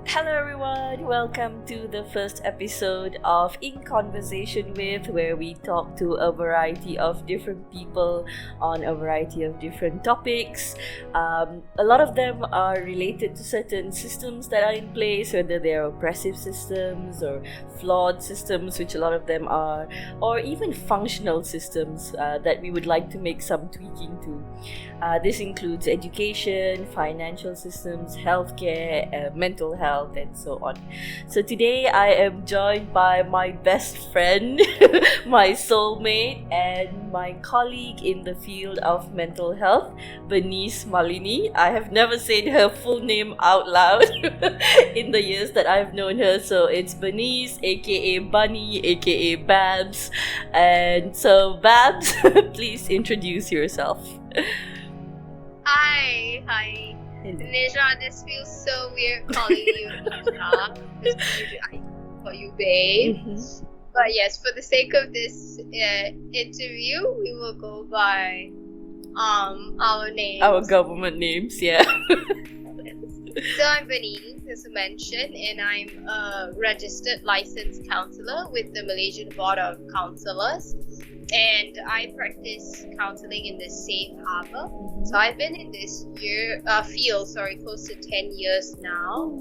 Hello everyone, welcome to the first episode of In Conversation With, where we talk to a variety of different people on a variety of different topics. A lot of them are related to certain systems that are in place, whether they're oppressive systems or flawed systems, which a lot of them are, or even functional systems that we would like to make some tweaking to. This includes education, financial systems, healthcare, mental health, and so on. So today I am joined by my best friend, my soulmate, and my colleague in the field of mental health, Bernice Malini. I have never said her full name out loud in the years that I've known her. So it's Bernice, aka Bunny, aka Babs. And so Babs, please introduce yourself. Hi. Nisha, this feels so weird calling you Nisha. I call you babe. Mm-hmm. But yes, for the sake of this interview, we will go by our names. Our government names, yeah. So I'm Bernice, as I mentioned, and I'm a registered licensed counsellor with the Malaysian Board of Counsellors. And I practice counseling in the Safe Harbour. So I've been in this field close to 10 years now.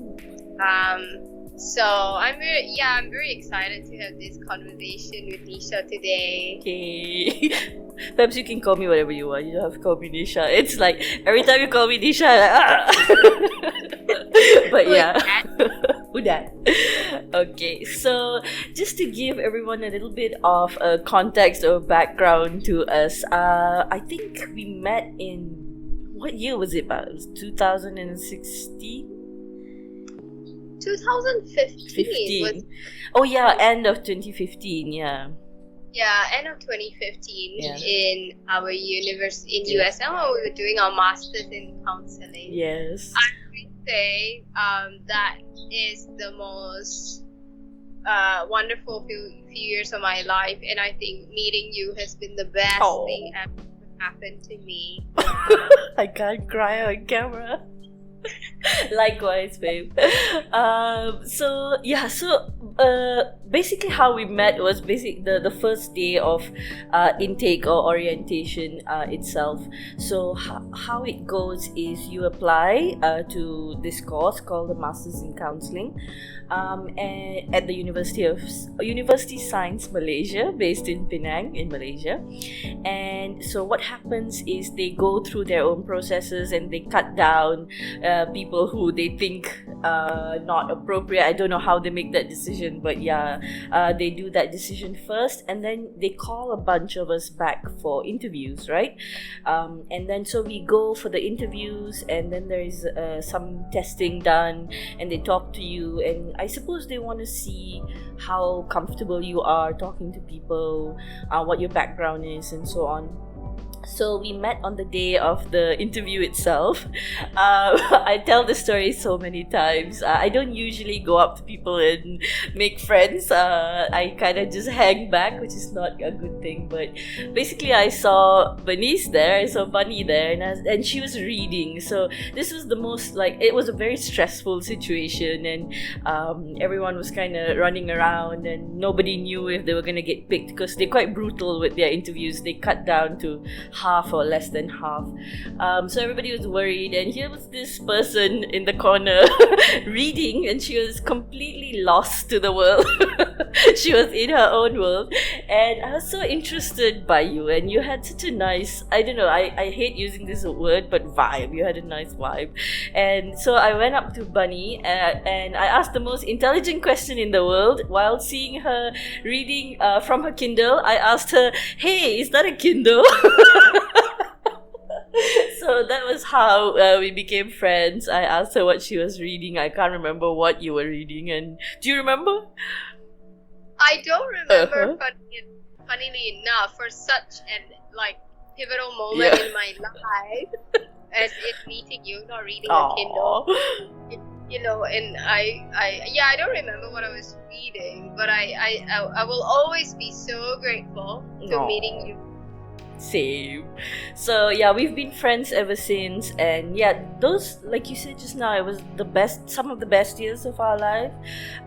So I'm very excited to have this conversation with Nisha today. Okay. Perhaps you can call me whatever you want. You don't have to call me Nisha. It's like every time you call me Nisha, I'm like, But yeah. Udat. Okay, so just to give everyone a little bit of context or background to us, I think we met in, what year was it about? It was 2016? 2015. Oh yeah, end of 2015, yeah. Yeah, end of 2015 Yeah. in our university in US. Now we were doing our masters in counseling. Yes. I would say that is the most wonderful few years of my life, and I think meeting you has been the best thing ever happened to me. I can't cry on camera. Likewise, babe. Basically how we met was the first day of intake or orientation itself. So how it goes is you apply to this course called the Masters in Counseling and at the University Science Malaysia, based in Penang in Malaysia. And so what happens is they go through their own processes and they cut down people who they think not appropriate. I don't know how they make that decision, but yeah, they do that decision first, and then they call a bunch of us back for interviews, right? And then so we go for the interviews, and then there is some testing done, and they talk to you, and I suppose they want to see how comfortable you are talking to people, what your background is, and so on. So we met on the day of the interview itself. I tell this story so many times. I don't usually go up to people and make friends. I kind of just hang back, which is not a good thing. But basically, I saw Bernice there, I saw Bunny there, and she was reading. So this was the most, it was a very stressful situation, and everyone was kind of running around, and nobody knew if they were going to get picked because they're quite brutal with their interviews. They cut down to half or less than half. So everybody was worried, and here was this person in the corner reading, and she was completely lost to the world. She was in her own world, and I was so interested by you, and you had such a nice, I don't know, I hate using this word, but vibe. You had a nice vibe. And so I went up to Bunny and I asked the most intelligent question in the world while seeing her reading from her Kindle. I asked her, "Hey, is that a Kindle?" So that was how we became friends. I asked her what she was reading. I can't remember what you were reading. And do you remember? I don't remember, funnily enough, for such an pivotal moment in my life as if meeting you, not reading a Kindle. And I don't remember what I was reading, but I will always be so grateful to meeting you Same. So yeah, we've been friends ever since, and yeah, those, like you said just now, it was the best, some of the best years of our life,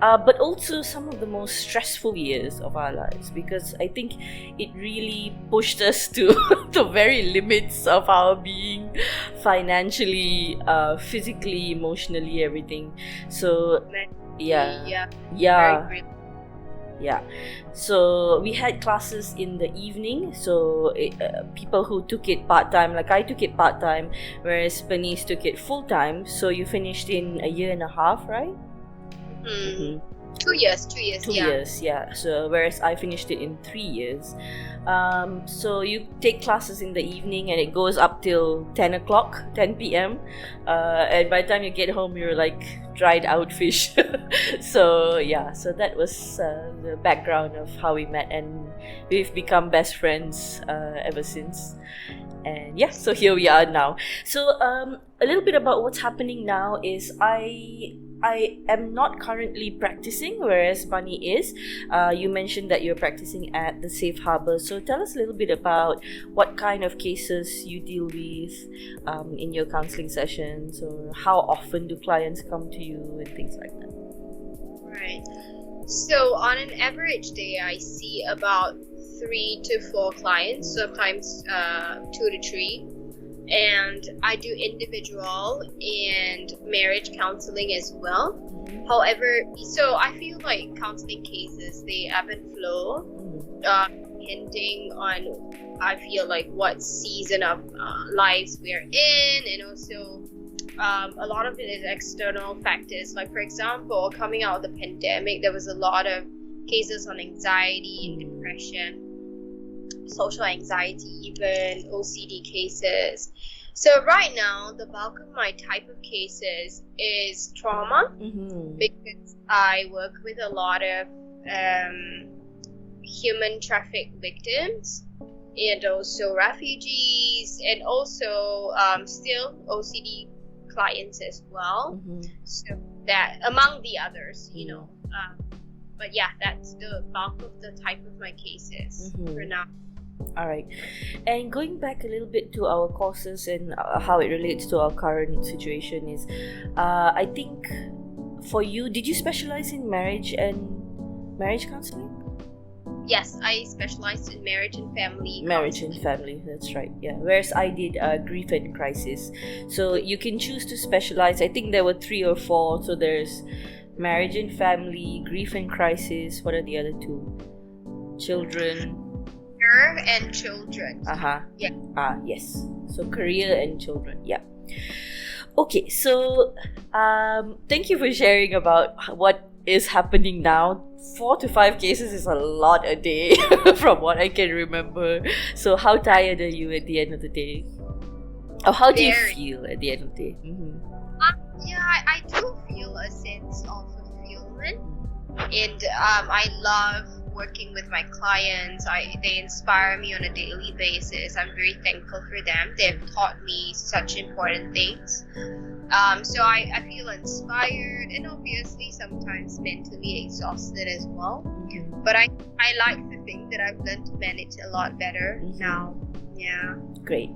but also some of the most stressful years of our lives, because I think it really pushed us to the very limits of our being, financially, physically, emotionally, everything. So yeah, Yeah, yeah. very great. Yeah, so we had classes in the evening. So people who took it part time, like I took it part time, whereas Bernice took it full time. So you finished in a year and a half, right? Mm. 2 years, 2 years, 2 years, yeah. So whereas I finished it in 3 years. So you take classes in the evening, and it goes up till 10 o'clock, 10 p.m. And by the time you get home, you're like dried out fish. So yeah, so that was the background of how we met, and we've become best friends ever since. And yeah, so here we are now. So a little bit about what's happening now is I am not currently practicing, whereas Bunny is. You mentioned that you're practicing at the Safe Harbor. So tell us a little bit about what kind of cases you deal with in your counseling sessions, or how often do clients come to you and things like that. Right. So on an average day, I see about 3 to 4 clients, sometimes 2 to 3. And I do individual and marriage counseling as well. However, so I feel like counseling cases, they ebb and flow, depending on, I feel like, what season of lives we're in, and also a lot of it is external factors. Like, for example, coming out of the pandemic, there was a lot of cases on anxiety and depression, social anxiety, even OCD cases. So right now, the bulk of my type of cases is trauma, because I work with a lot of human traffic victims, and also refugees, and also still OCD clients as well. So that, among the others, you know. But yeah, that's the bulk of the type of my cases for now. All right. And going back a little bit to our courses and how it relates to our current situation is, I think for you, did you specialize in marriage counseling? Yes, I specialized in marriage and family. Marriage and family, that's right. Yeah. Whereas I did grief and crisis. So you can choose to specialize. I think there were 3 or 4. So there's marriage and family, grief and crisis. What are the other 2? Children. And children. Yeah. Yes. So career and children. Yeah. Okay. So thank you for sharing about what is happening now. 4 to 5 cases is a lot a day from what I can remember. So how tired are you at the end of the day? Or how do you feel at the end of the day? Yeah, I do feel a sense of fulfillment, and I love working with my clients. They inspire me on a daily basis. I'm very thankful for them. They've taught me such important things. So I feel inspired, and obviously sometimes mentally exhausted as well. But I like to think that I've learned to manage a lot better now. Yeah. Great.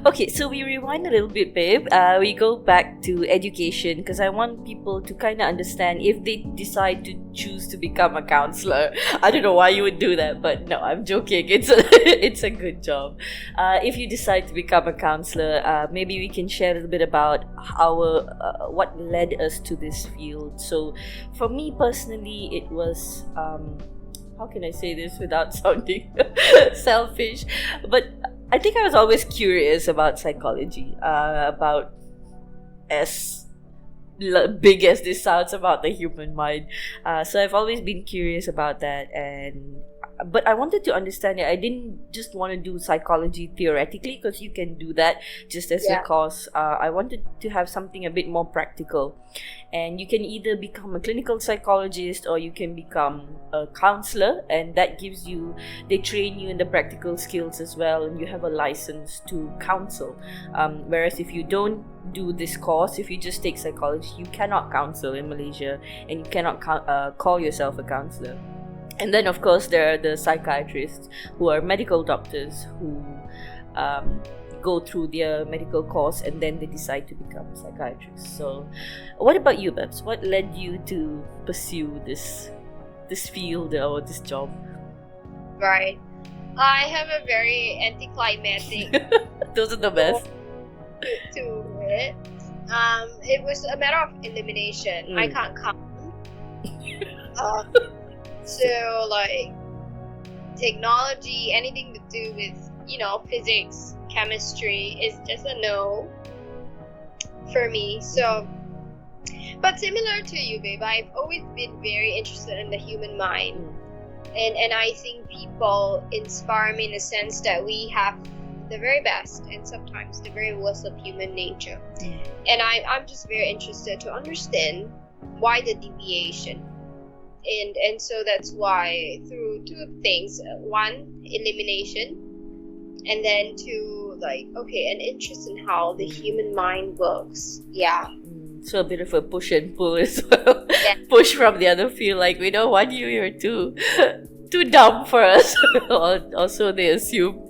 Okay, so we rewind a little bit, babe. We go back to education, because I want people to kind of understand if they decide to choose to become a counselor. I don't know why you would do that, but no, I'm joking. It's a good job. If you decide to become a counselor, maybe we can share a little bit about what led us to this field. So for me personally, it was how can I say this without sounding selfish? But I think I was always curious about psychology, about as big as this sounds, about the human mind. So I've always been curious about that, but I wanted to understand it. I didn't just want to do psychology theoretically, because you can do that just as a course. I wanted to have something a bit more practical, and you can either become a clinical psychologist or you can become a counselor, and that gives you, they train you in the practical skills as well, and you have a license to counsel. Whereas if you don't do this course, if you just take psychology, you cannot counsel in Malaysia, and you cannot call yourself a counselor. And then, of course, there are the psychiatrists who are medical doctors who go through their medical course and then they decide to become psychiatrists. So, what about you, Babs? What led you to pursue this field or this job? Right. I have a very anticlimactic Those are the best. to it. It was a matter of elimination. I can't count. So like technology, anything to do with physics, chemistry is just a no for me. So, but similar to you, babe, I've always been very interested in the human mind. And I think people inspire me in the sense that we have the very best and sometimes the very worst of human nature. And I'm just very interested to understand why the deviation. And so that's why through two things. One, elimination. And then two, like, okay, an interest in how the human mind works. Yeah. So a bit of a push and pull as well. Yeah. Push from the other field, like we don't want you, you're too dumb for us. or so they assume.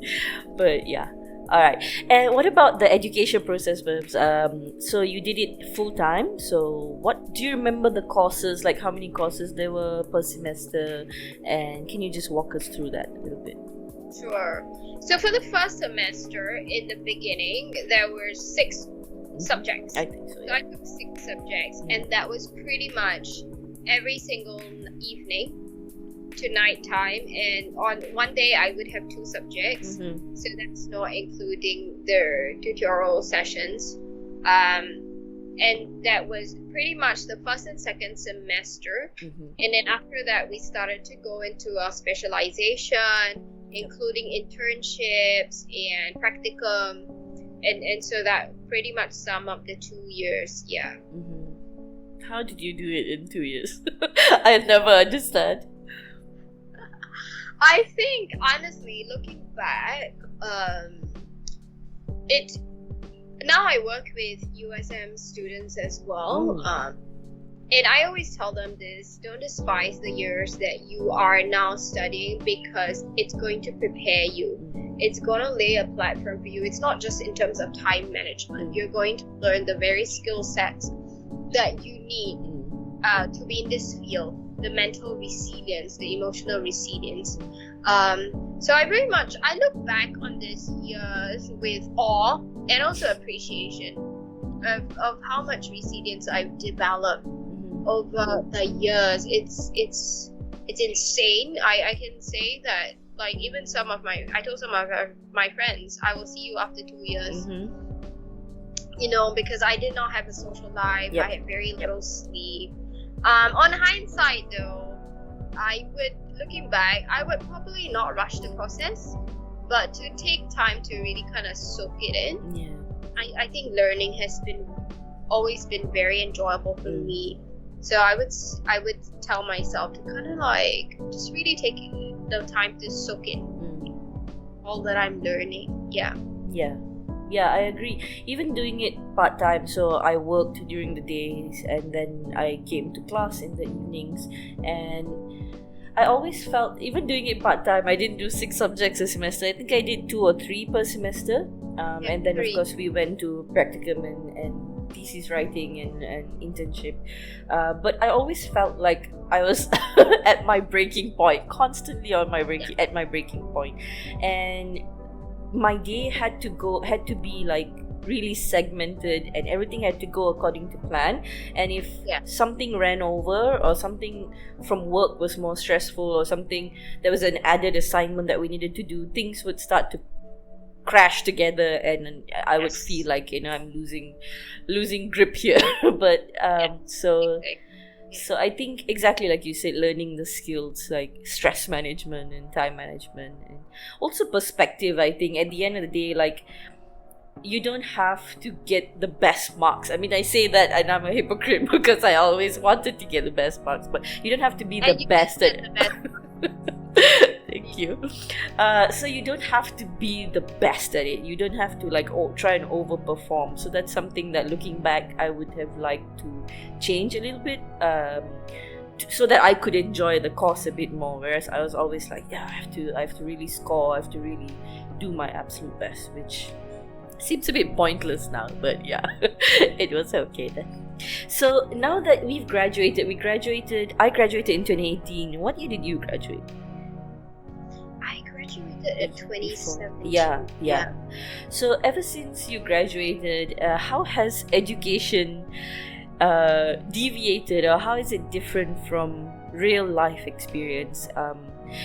But yeah. Alright. And what about the education process, Babs? So you did it full time. So what do you remember the courses, like how many courses there were per semester? And can you just walk us through that a little bit? Sure. So for the first semester, in the beginning, there were 6 subjects. I think so. So I took 6 subjects, and that was pretty much every single evening to night time. And on one day, I would have 2 subjects. So that's not including the tutorial sessions. And that was pretty much the first and second semester. And then after that, we started to go into a specialization, including internships and practicum. And so that pretty much sum up the 2 years. Yeah. How did you do it in 2 years? I never understand. I think, honestly, looking back, now I work with USM students as well. And I always tell them this: don't despise the years that you are now studying, because it's going to prepare you. It's going to lay a platform for you. It's not just in terms of time management. You're going to learn the very skill sets that you need to be in this field. The mental resilience, the emotional resilience. So I look back on these years with awe and also appreciation of how much resilience I've developed over the years. It's insane. I can say that, like, even I told some of my friends, I will see you after 2 years. Because I did not have a social life. I had very little sleep. On hindsight, though, looking back, I would probably not rush the process, but to take time to really kind of soak it in. I think learning has always been very enjoyable for me. So I would tell myself to kind of like just really take the time to soak in all that I'm learning. Yeah, I agree. Even doing it part-time, so I worked during the days and then I came to class in the evenings, and I always felt, even doing it part-time, I didn't do 6 subjects a semester. I think I did 2 or 3 per semester. And then, of course, we went to practicum and thesis writing and internship. But I always felt like I was at my breaking point, constantly at my breaking point. And my day had to be like really segmented, and everything had to go according to plan. And if something ran over, or something from work was more stressful, or something, there was an added assignment that we needed to do, things would start to crash together, and I would feel like I'm losing grip here. But so I think, exactly like you said, learning the skills like stress management and time management, and also perspective. I think at the end of the day, like, you don't have to get the best marks. I mean, I say that and I'm a hypocrite because I always wanted to get the best marks, but you don't have to be the best at Thank you. So you don't have to be the best at it. You don't have to try and overperform. So that's something that, looking back, I would have liked to change a little bit. so that I could enjoy the course a bit more. Whereas I was always like, yeah, I have to really score, I have to really do my absolute best, which seems a bit pointless now, but yeah, it was okay then. So now that I graduated in 2018. What year did you graduate? I graduated in 2017. Yeah. So ever since you graduated, how has education deviated, or how is it different from real life experience?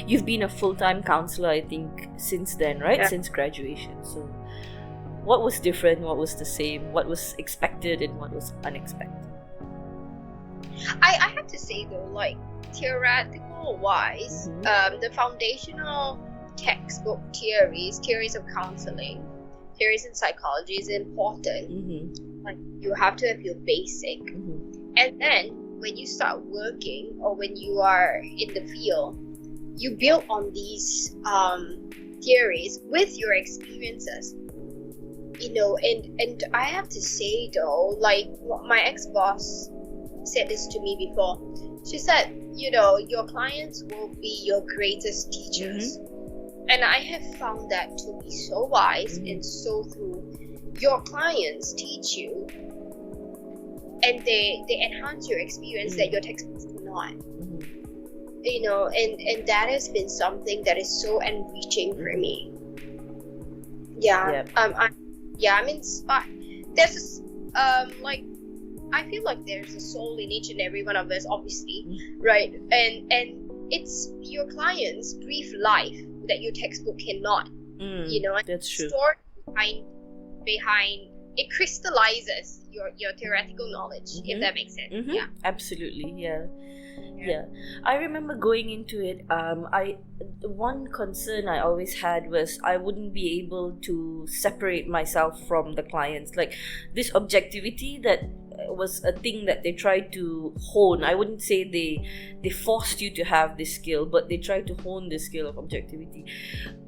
You've been a full-time counselor, I think, since then, right? Yeah. Since graduation. So what was different, what was the same, what was expected, and what was unexpected? I have to say though, like theoretical wise, the foundational textbook theories of counseling, theories in psychology is important. Like you have to have your basic, and then when you start working or when you are in the field, you build on these theories with your experiences. You know, and I have to say though, like my ex-boss said this to me before. She said, you know, your clients will be your greatest teachers. And I have found that to be so wise and so true. Your clients teach you and they enhance your experience that your textbooks cannot. You know, and that has been something that is so enriching for me. Yeah. I'm inspired. There's like I feel like there's a soul in each and every one of us, obviously, right? And it's your clients breathe life that your textbook cannot. You know, that's true. Stored behind it crystallizes your theoretical knowledge, if that makes sense. Yeah, absolutely. Yeah, I remember going into it. One concern I always had was I wouldn't be able to separate myself from the clients. Like this objectivity that was a thing that they tried to hone. I wouldn't say they forced you to have this skill, but they tried to hone the skill of objectivity.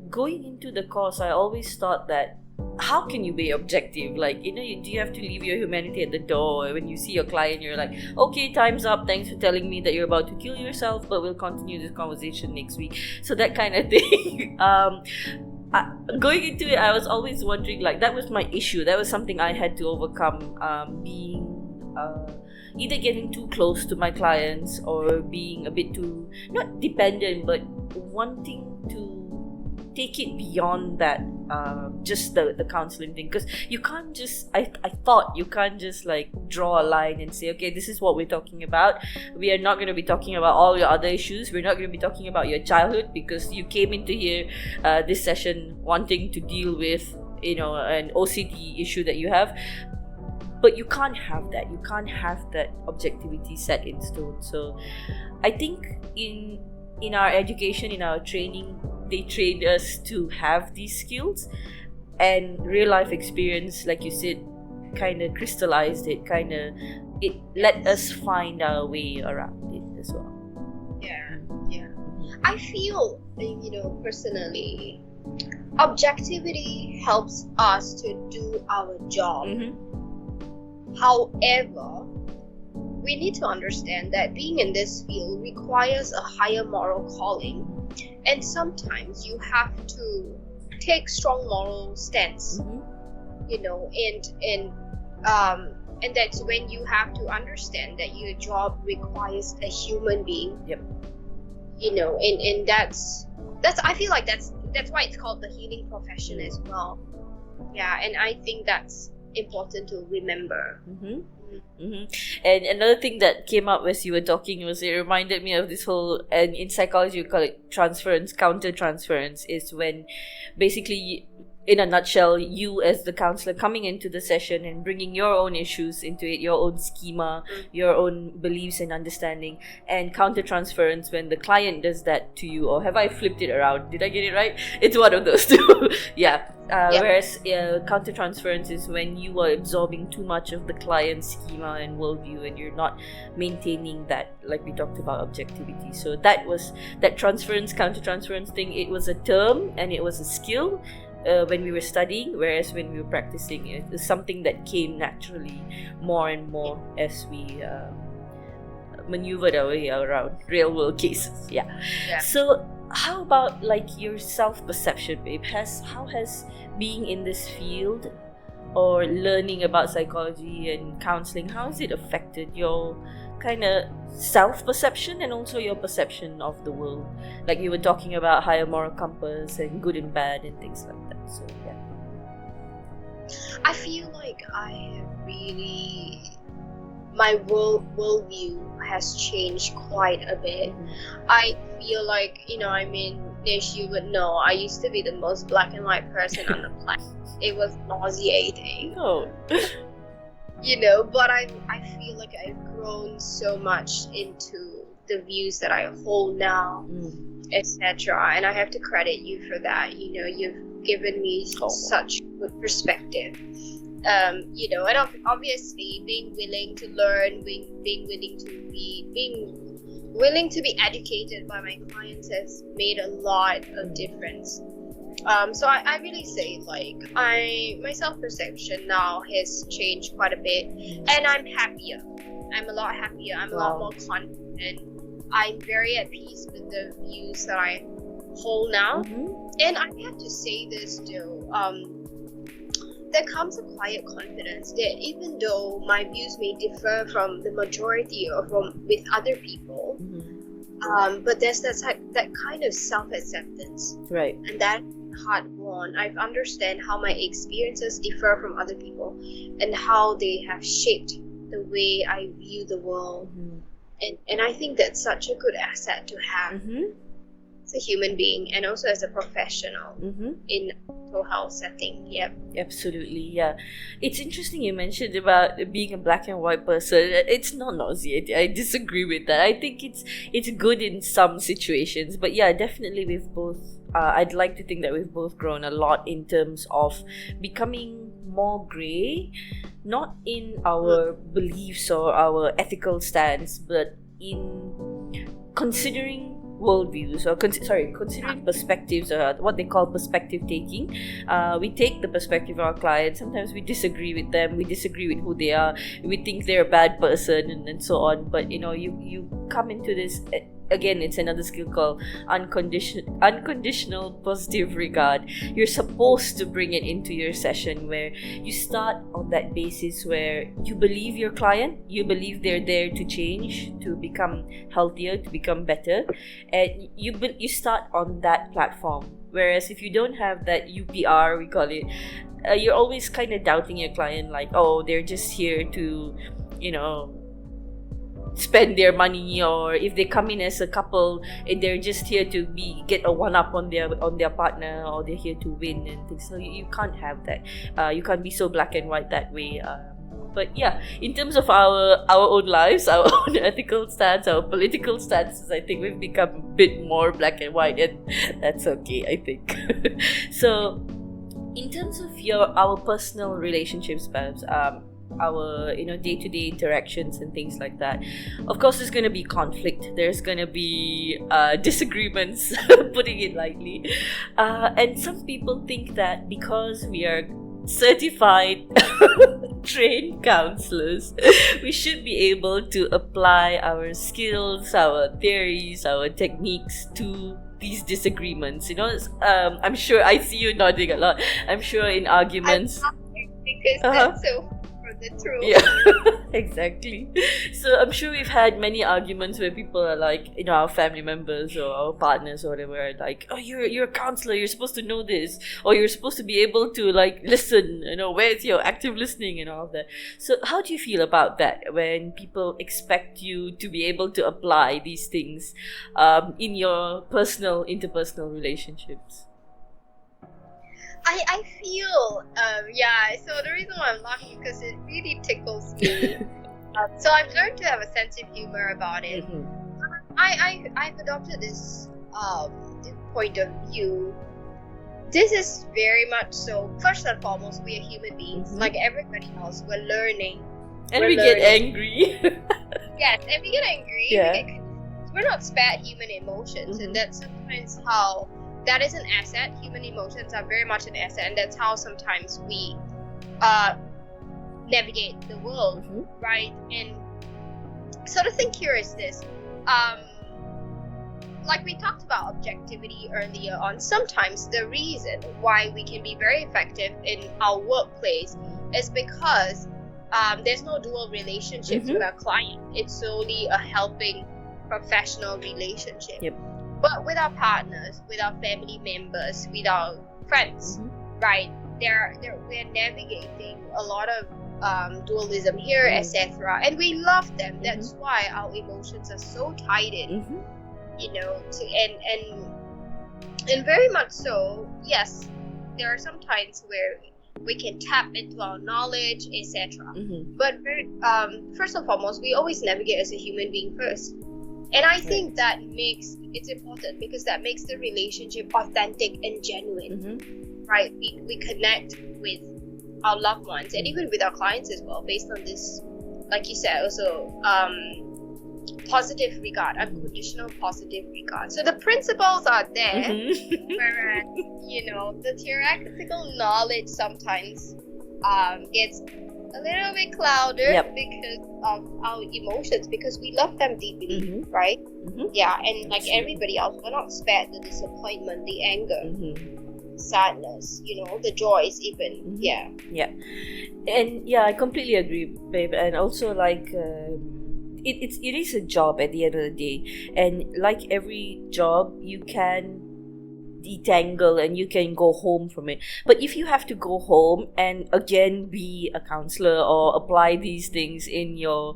Going into the course, I always thought that how can you be objective? Like, you know, do you have to leave your humanity at the door? When you see your client, you're like, okay, time's up. Thanks for telling me that you're about to kill yourself, but we'll continue this conversation next week. So that kind of thing. Going into it, I was always wondering, like, that was my issue. That was something I had to overcome, being either getting too close to my clients or being a bit too, not dependent, but wanting to take it beyond that, just the counseling thing. Because you can't just, I thought you can't just like draw a line and say, okay, this is what we're talking about. We are not going to be talking about all your other issues. We're not going to be talking about your childhood because you came into here this session wanting to deal with, you know, an OCD issue that you have. But you can't have that. You can't have that objectivity set in stone. So I think in our education, in our training, they trained us to have these skills, and real life experience, like you said, kind of crystallized it, it let us find our way around it as well. Yeah. I feel, you know, personally, objectivity helps us to do our job. However, we need to understand that being in this field requires a higher moral calling, and sometimes you have to take strong moral stance. You know, and that's when you have to understand that your job requires a human being. You know, and that's I feel like that's why it's called the healing profession as well. Yeah, and I think that's important to remember. And another thing that came up as you were talking was, it reminded me of this whole, and in psychology we call it transference, counter-transference, is when basically, in a nutshell, you as the counselor coming into the session and bringing your own issues into it, your own schema, your own beliefs and understanding, and counter-transference when the client does that to you. Or have I flipped it around? Did I get it right? It's one of those two. Whereas counter-transference is when you are absorbing too much of the client's schema and worldview, and you're not maintaining that, like we talked about, objectivity. So that was that transference, counter-transference thing. It was a term and it was a skill when we were studying, whereas when we were practicing, it was something that came naturally more and more as we maneuvered our way around real world cases. Yeah. Yeah. So how about like your self perception, babe? How has being in this field or learning about psychology and counseling, how has it affected your kind of self perception and also your perception of the world? Like you were talking about higher moral compass and good and bad and things like that. So yeah. I feel like I have really, my worldview has changed quite a bit. I feel like, I mean, Nish, you would know, I used to be the most black and white person on the planet. It was nauseating. Oh. But I feel like I've grown so much into the views that I hold now, etc. And I have to credit you for that. You've given me such good perspective. And obviously being willing to learn, being willing to be educated by my clients has made a lot of difference. So I really say like my self-perception now has changed quite a bit, and I'm happier. I'm a lot happier. I'm a lot more confident. I'm very at peace with the views that I hold now. And I have to say this too. There comes a quiet confidence that even though my views may differ from the majority or with other people, but there's that kind of self-acceptance, right? And that hard-won. I understand how my experiences differ from other people and how they have shaped the way I view the world. And I think that's such a good asset to have as a human being and also as a professional in a mental health setting. Yep. Absolutely, yeah. It's interesting you mentioned about being a black and white person. It's not nauseating. I disagree with that. I think it's good in some situations, but yeah, definitely we've both. I'd like to think that we've both grown a lot in terms of becoming more grey, not in our beliefs or our ethical stance, but in considering worldviews or considering perspectives, or what they call perspective taking. We take the perspective of our clients. Sometimes we disagree with them, we disagree with who they are, we think they're a bad person and so on, but you come into this. Again, it's another skill called unconditional positive regard. You're supposed to bring it into your session where you start on that basis where you believe your client, you believe they're there to change, to become healthier, to become better, and you start on that platform. Whereas if you don't have that UPR, we call it, you're always kind of doubting your client, like, oh, they're just here to, spend their money, or if they come in as a couple, they're just here to get a one-up on their partner, or they're here to win and things. So you can't have that. You can't be so black and white that way. But yeah, in terms of our own lives, our own ethical stance, our political stances, I think we've become a bit more black and white, and that's okay, I think. So in terms of our personal relationships, Babs, our day-to-day interactions and things like that, of course there's going to be conflict, there's going to be disagreements, putting it lightly, and some people think that because we are certified trained counselors, we should be able to apply our skills, our theories, our techniques to these disagreements. I'm sure I see you nodding a lot. I'm sure in arguments, because that's so the truth. Yeah, exactly. So I'm sure we've had many arguments where people are like, our family members or our partners or whatever are like, oh, you're a counselor, you're supposed to know this, or you're supposed to be able to like listen, where's your active listening and all of that. So how do you feel about that when people expect you to be able to apply these things in your interpersonal relationships? I feel, so the reason why I'm laughing because it really tickles me. So I've learned to have a sense of humor about it. I've adopted this point of view. This is very much so, first and foremost, we are human beings. Like everybody else, we're learning. And we get angry. Yes, and we get angry. Yeah. We're not spared human emotions, and that's sometimes how... That is an asset. Human emotions are very much an asset, and that's how sometimes we navigate the world, right? And So the thing here is this. Um, like we talked about objectivity earlier on, sometimes the reason why we can be very effective in our workplace is because there's no dual relationships with our client. It's solely a helping professional relationship. Yep. But with our partners, with our family members, with our friends, right, we're navigating a lot of dualism here, etc. And we love them. That's why our emotions are so tied in, you know, and very much so. Yes, there are some times where we can tap into our knowledge, etc. But first and foremost, we always navigate as a human being first. And I think that it's important because that makes the relationship authentic and genuine, right? We connect with our loved ones and even with our clients as well, based on this, like you said, also positive regard, unconditional positive regard. So the principles are there, whereas, you know, the theoretical knowledge sometimes gets a little bit clouded because of our emotions, because we love them deeply, right? Yeah, and like everybody else, we're not spared the disappointment, the anger, sadness, you know, the joys even. Yeah. And yeah, I completely agree, babe. And also, like, it is a job at the end of the day, and like every job, you can detangle and you can go home from it. But if you have to go home and again be a counselor or apply these things in your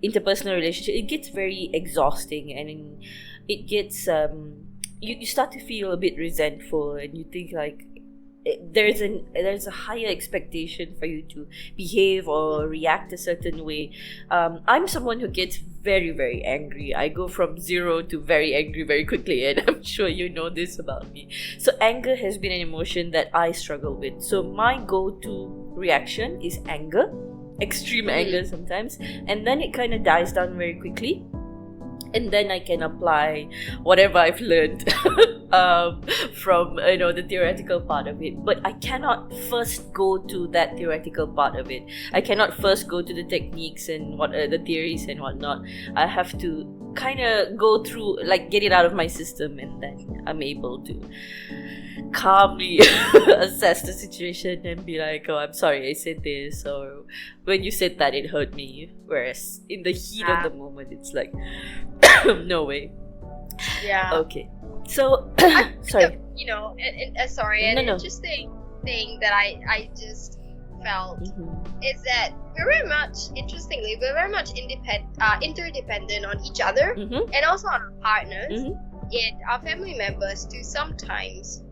interpersonal relationship, it gets very exhausting, and it gets you start to feel a bit resentful, and you think like there's a higher expectation for you to behave or react a certain way. I'm someone who gets very, very angry. I go from zero to very angry very quickly, and I'm sure you know this about me. So anger has been an emotion that I struggle with. So my go-to reaction is anger, extreme anger sometimes, and then it kind of dies down very quickly. And then I can apply whatever I've learned from, you know, the theoretical part of it. But I cannot first go to that theoretical part of it. I cannot first go to the techniques and what the theories and whatnot. I have to kind of go through, like, get it out of my system, and then I'm able to calmly assess the situation and be like, oh, I'm sorry I said this, or when you said that, it hurt me. Whereas in the heat of the moment, it's like, no way. Yeah. Okay. So, sorry. You know, sorry, an interesting thing that I just felt is that we're very much, interestingly, we're very much interdependent on each other and also on our partners. Yet our family members do sometimes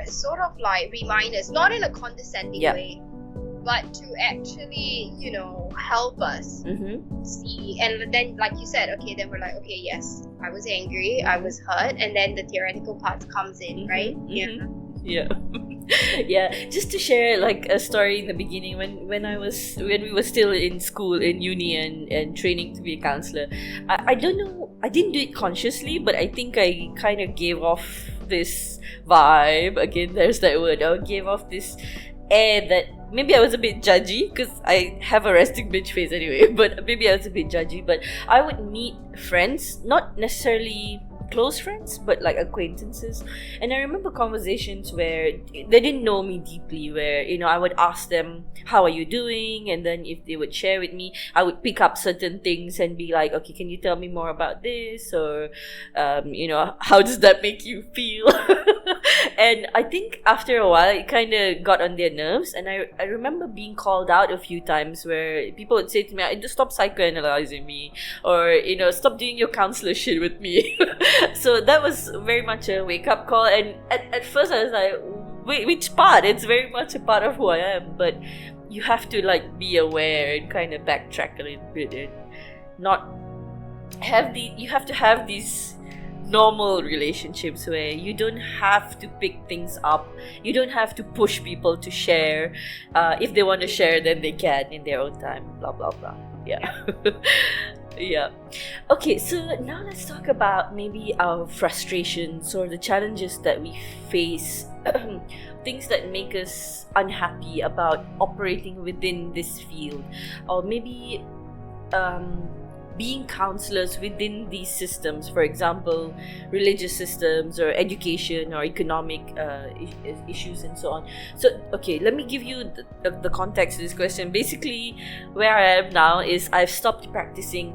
sort of like remind us, not in a condescending way, but to actually, you know, help us see. And then, like you said, okay, then we're like, okay, yes, I was angry, I was hurt, and then the theoretical part comes in, right? Yeah, just to share like a story in the beginning, when we were still in school, in uni, and training to be a counselor, I don't know, I didn't do it consciously, but I think I kind of gave off this vibe, again there's that word, I gave off this air that maybe I was a bit judgy, because I have a resting bitch face anyway, but maybe I was a bit judgy. But I would meet friends, not necessarily close friends, but like acquaintances, and I remember conversations where they didn't know me deeply, where, you know, I would ask them, how are you doing, and then if they would share with me, I would pick up certain things and be like, okay, can you tell me more about this, or you know, how does that make you feel? And I think after a while it kind of got on their nerves, and I remember being called out a few times where people would say to me, just stop psychoanalyzing me, or, you know, stop doing your counselor shit with me. So that was very much a wake-up call, and at first I was like, wait, which part? It's very much a part of who I am, but you have to like be aware and kind of backtrack a little bit, and not have you have to have these normal relationships where you don't have to pick things up, you don't have to push people to share. If they want to share, then they can in their own time, blah blah blah. Yeah. Okay, so now let's talk about maybe our frustrations or the challenges that we face, things that make us unhappy about operating within this field, or maybe being counselors within these systems, for example, religious systems or education or economic issues and so on. So, okay, let me give you the context of this question. Basically, where I am now is I've stopped practicing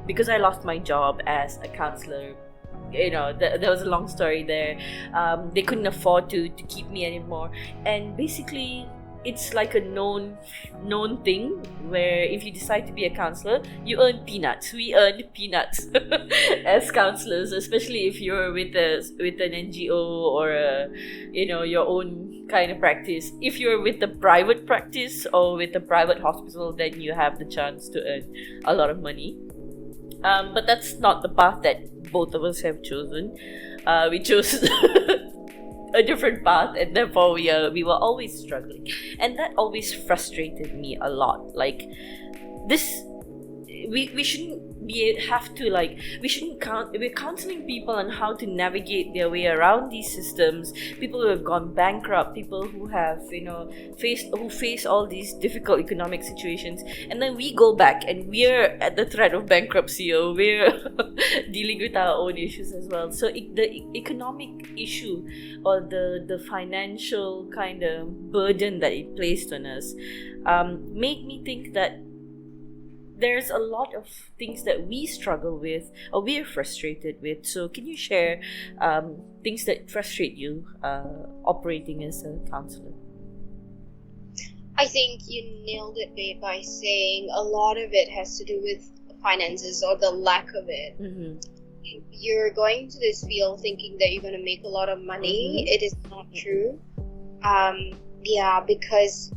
because I lost my job as a counselor. There was a long story there. They couldn't afford to keep me anymore, and basically it's like a known thing where if you decide to be a counselor, you earn peanuts. We earn peanuts as counselors, especially if you're with an NGO or your own kind of practice. If you're with a private practice or with a private hospital, then you have the chance to earn a lot of money. But that's not the path that both of us have chosen. We chose a different path, and therefore we were always struggling, and that always frustrated me a lot. Like this, we shouldn't we're counseling people on how to navigate their way around these systems, people who have gone bankrupt, people who have face all these difficult economic situations, and then we go back and we're at the threat of bankruptcy, or we're dealing with our own issues as well. So the economic issue or the financial kind of burden that it placed on us made me think that there's a lot of things that we struggle with or we're frustrated with. So can you share things that frustrate you operating as a counselor? I think you nailed it, babe, by saying a lot of it has to do with finances or the lack of it. Mm-hmm. You're going to this field thinking that you're going to make a lot of money. Mm-hmm. It is not true. Because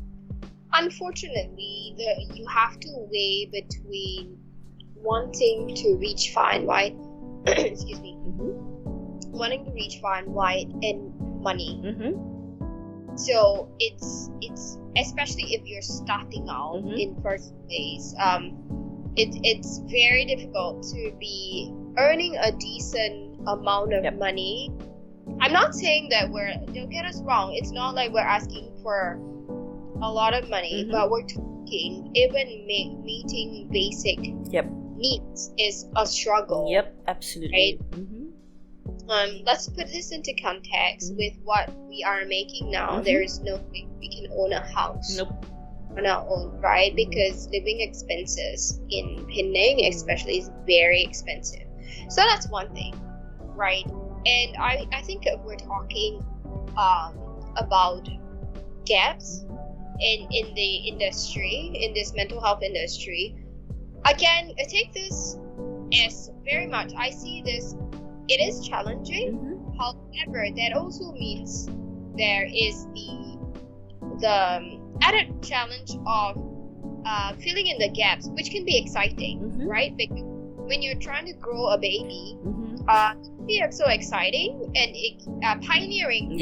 unfortunately, you have to weigh between wanting to reach far and wide, excuse me, wanting to reach far and wide and money. Mm-hmm. So it's especially if you're starting out in first place, it's very difficult to be earning a decent amount of money. I'm not saying that don't get us wrong, it's not like we're asking for a lot of money, but we're talking even meeting basic needs is a struggle. Yep, absolutely. Right? Let's put this into context with what we are making now. There is no way we can own a house on our own, right? Because living expenses in Penang especially is very expensive. So that's one thing, right? And I think if we're talking about gaps in the industry, in this mental health industry, again, I take this as very much, I see this, it is challenging. However, that also means there is the added challenge of filling in the gaps, which can be exciting, right? Because when you're trying to grow a baby, it's so exciting, and pioneering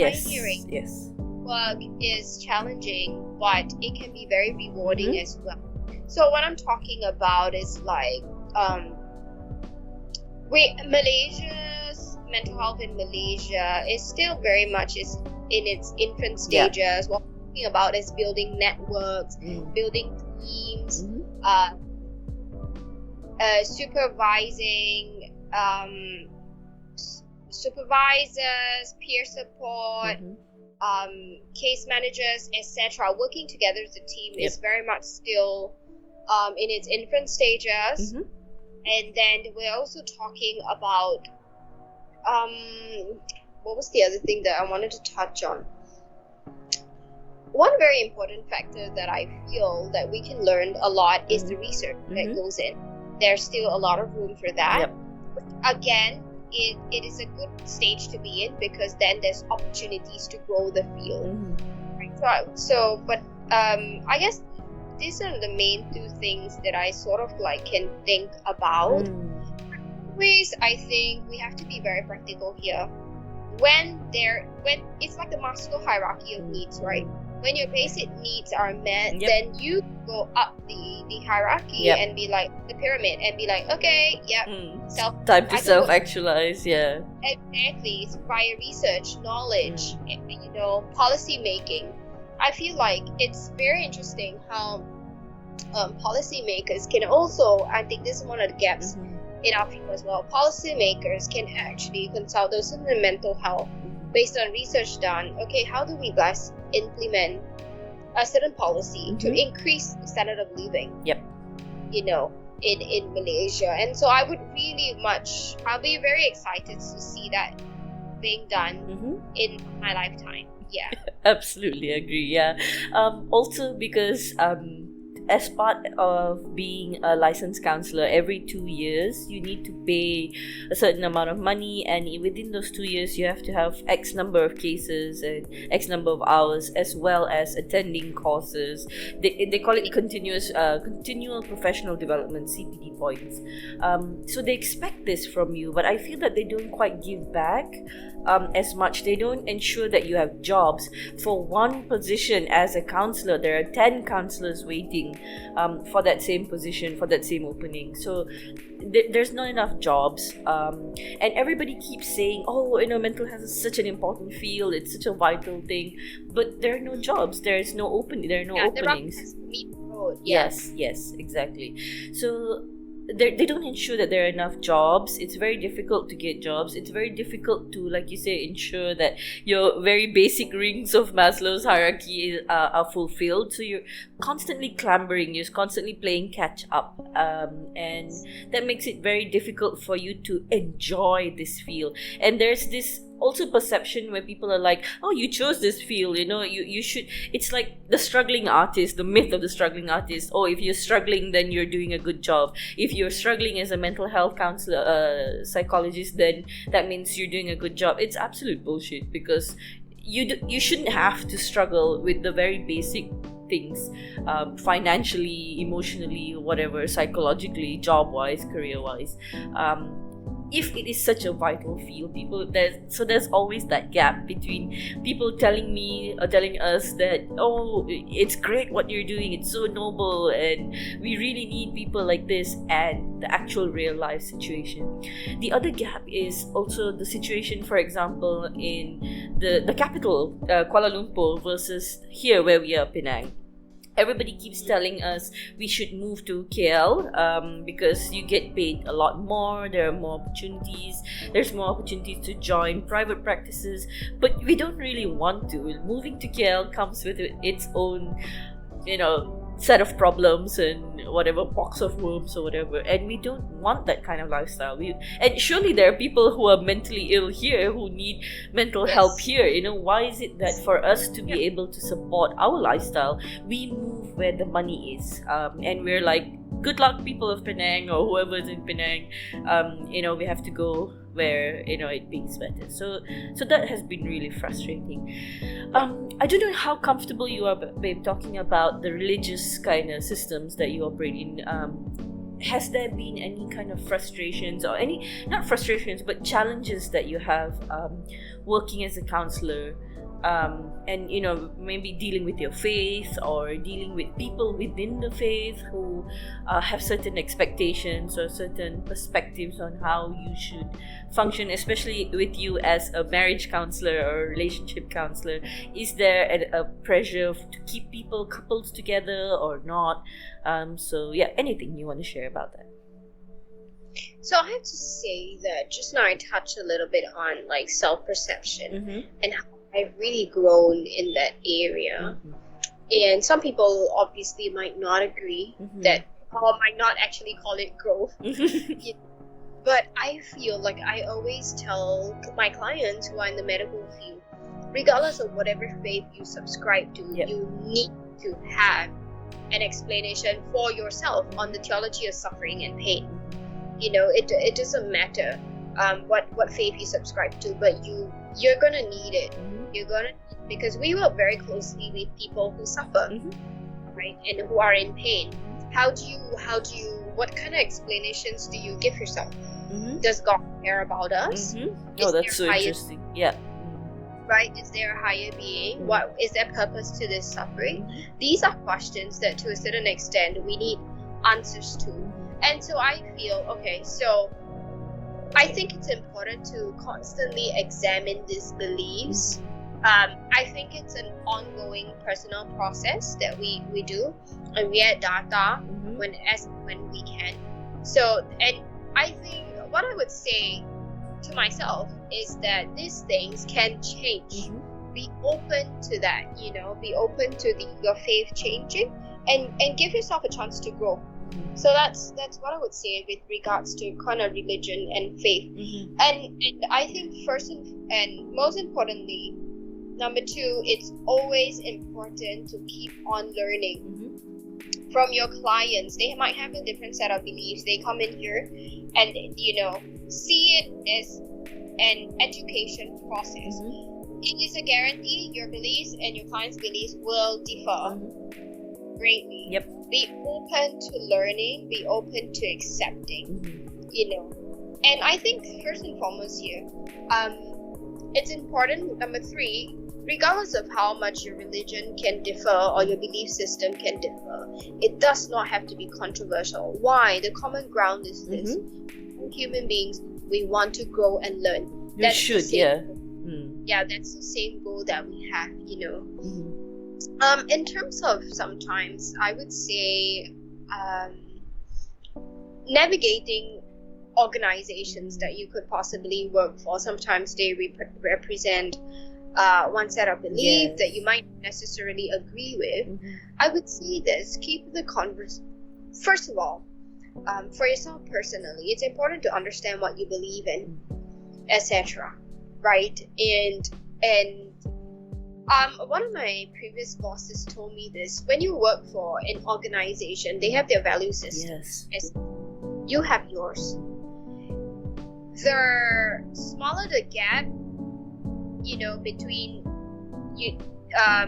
work is challenging, but it can be very rewarding as well. So what I'm talking about is like Malaysia's mental health in Malaysia is still very much in its infant stages. What we're talking about is building networks, building teams, supervising supervisors, peer support, case managers, etc. Working together as a team is very much still in its infant stages. And then we're also talking about what was the other thing that I wanted to touch on? One very important factor that I feel that we can learn a lot is the research that goes in. There's still a lot of room for that. Again, it is a good stage to be in, because then there's opportunities to grow the field. Right? So, but I guess these are the main two things that I sort of like can think about. Ways, I think we have to be very practical here. When it's like the Maslow hierarchy of needs, right? When your basic needs are met, then you go up the hierarchy and be like the pyramid and be like, okay, time to self-actualize. Exactly. It's via research, knowledge, policy making. I feel like it's very interesting how policymakers can also, I think this is one of the gaps Mhm. in our field as well, policymakers can actually consult those in the mental health based on research done. Okay, how do we best implement a certain policy to Mhm. increase the standard of living, Yep. in Malaysia? And so I'll be very excited to see that being done Mhm. in my lifetime. Yeah. Absolutely agree. Yeah. Also because as part of being a licensed counselor, every 2 years you need to pay a certain amount of money, and within those 2 years you have to have X number of cases and X number of hours, as well as attending courses. They call it continual professional development, CPD points. So they expect this from you, but I feel that they don't quite give back as much. They don't ensure that you have jobs. For one position as a counselor, there are 10 counselors waiting for that same position, for that same opening. So there's not enough jobs, and everybody keeps saying, oh, mental health is such an important field, it's such a vital thing, but there are no jobs, there are no The rubber openings. has to meet the road. Yeah. Yes, exactly. So they don't ensure that there are enough jobs. It's very difficult to get jobs. It's very difficult to, like you say, ensure that your very basic rings of Maslow's hierarchy are fulfilled. So you're constantly clambering, you're constantly playing catch up, and that makes it very difficult for you to enjoy this field. And there's this also perception where people are like, oh, you chose this field, you should. It's like the struggling artist, the myth of the struggling artist. Oh, if you're struggling, then you're doing a good job. If you're struggling as a mental health counselor, psychologist, then that means you're doing a good job. It's absolute bullshit, because you shouldn't have to struggle with the very basic things, financially, emotionally, whatever, psychologically, job wise, career wise. If it is such a vital field, there's always that gap between people telling me or telling us that, oh, it's great what you're doing, it's so noble, and we really need people like this, and the actual real life situation. The other gap is also the situation, for example, in the capital, Kuala Lumpur, versus here where we are, Penang. Everybody keeps telling us we should move to KL, because you get paid a lot more, there are more opportunities, there's more opportunities to join private practices, but we don't really want to. Moving to KL comes with its own, set of problems and whatever, pox of worms or whatever, and we don't want that kind of lifestyle. And surely there are people who are mentally ill here who need mental help here. Why is it that for us to be able to support our lifestyle, we move where the money is, and we're like, good luck, people of Penang, or whoever's in Penang, we have to go where it pays better. So that has been really frustrating. I don't know how comfortable you are, babe, talking about the religious kind of systems that you operate in. Has there been any kind of frustrations, or not frustrations, but challenges that you have working as a counselor, and maybe dealing with your faith, or dealing with people within the faith who have certain expectations or certain perspectives on how you should function, especially with you as a marriage counselor or relationship counselor? Is there a pressure to keep couples together or not? So yeah, anything you want to share about that? So I have to say that just now I touched a little bit on like self-perception, Mm-hmm. and how I've really grown in that area. Mm-hmm. And some people obviously might not agree Mm-hmm. that, or might not actually call it growth. But I feel like I always tell my clients who are in the medical field, regardless of whatever faith you subscribe to, Yep. you need to have an explanation for yourself on the theology of suffering and pain. It doesn't matter what faith you subscribe to, but you're gonna need it. You're gonna, because we work very closely with people who suffer, Mhm. right, and who are in pain. How do you what kind of explanations do you give yourself? Mm-hmm. Does God care about us? Mm-hmm. Is Oh, that's so there higher- interesting. Yeah. Right? Is there a higher being? Mhm. What is there purpose to this suffering? These are questions that to a certain extent we need answers to. And so I feel, okay, so I think it's important to constantly examine these beliefs I think it's an ongoing personal process that we do, and we add data when we can. So, and I think what I would say to myself is that these things can change. Be open to that, be open to your faith changing, and give yourself a chance to grow. So that's what I would say with regards to kind of religion and faith. And I think first and most importantly, number two, it's always important to keep on learning from your clients. They might have a different set of beliefs. They come in here and see it as an education process. It is a guarantee your beliefs and your clients' beliefs will differ greatly. Be open to learning, be open to accepting, And I think first and foremost here, it's important, number three, regardless of how much your religion can differ or your belief system can differ, it does not have to be controversial. Why? The common ground is this. Human beings, we want to grow and learn. That's the same goal that we have, In terms of sometimes, I would say navigating organizations that you could possibly work for. Sometimes they represent one set of belief that you might necessarily agree with. I would say this: keep the converse. First of all, for yourself personally, it's important to understand what you believe in, etc. Right? And one of my previous bosses told me this: when you work for an organization, they have their value system. Yes. You have yours. The smaller the gap, between you,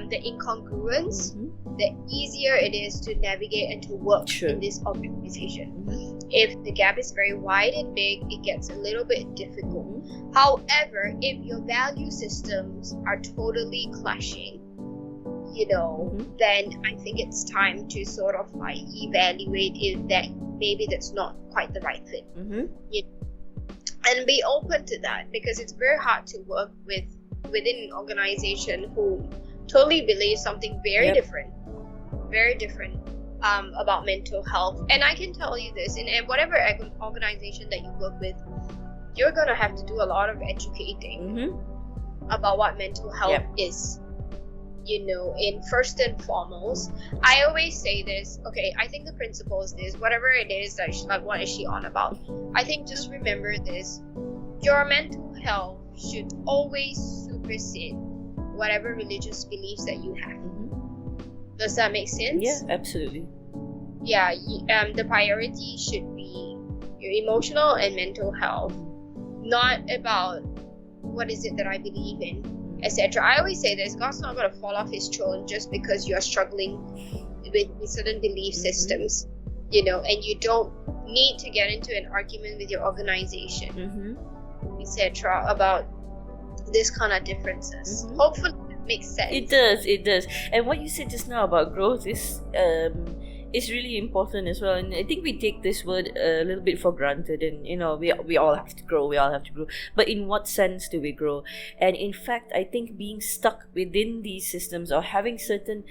the incongruence, the easier it is to navigate and to work in this organization. If the gap is very wide and big, it gets a little bit difficult. However, if your value systems are totally clashing, then I think it's time to sort of like evaluate if that maybe that's not quite the right fit. And be open to that, because it's very hard to work within an organization who totally believes something very different about mental health. And I can tell you this, in whatever organization that you work with, you're gonna have to do a lot of educating about what mental health is. In first and foremost, I always say this. Okay, I think the principle is this: whatever it is that what is she on about? I think just remember this: your mental health should always supersede whatever religious beliefs that you have. Does that make sense? Yeah, absolutely. Yeah, the priority should be your emotional and mental health, not about what is it that I believe in, etc. I always say this: God's not going to fall off his throne just because you are struggling with certain belief systems, and you don't need to get into an argument with your organization, etc. about this kind of differences. Hopefully it makes sense. It does. And what you said just now about growth is really important as well. And I think we take this word a little bit for granted, and we all have to grow, but in what sense do we grow? And in fact, I think being stuck within these systems or having certain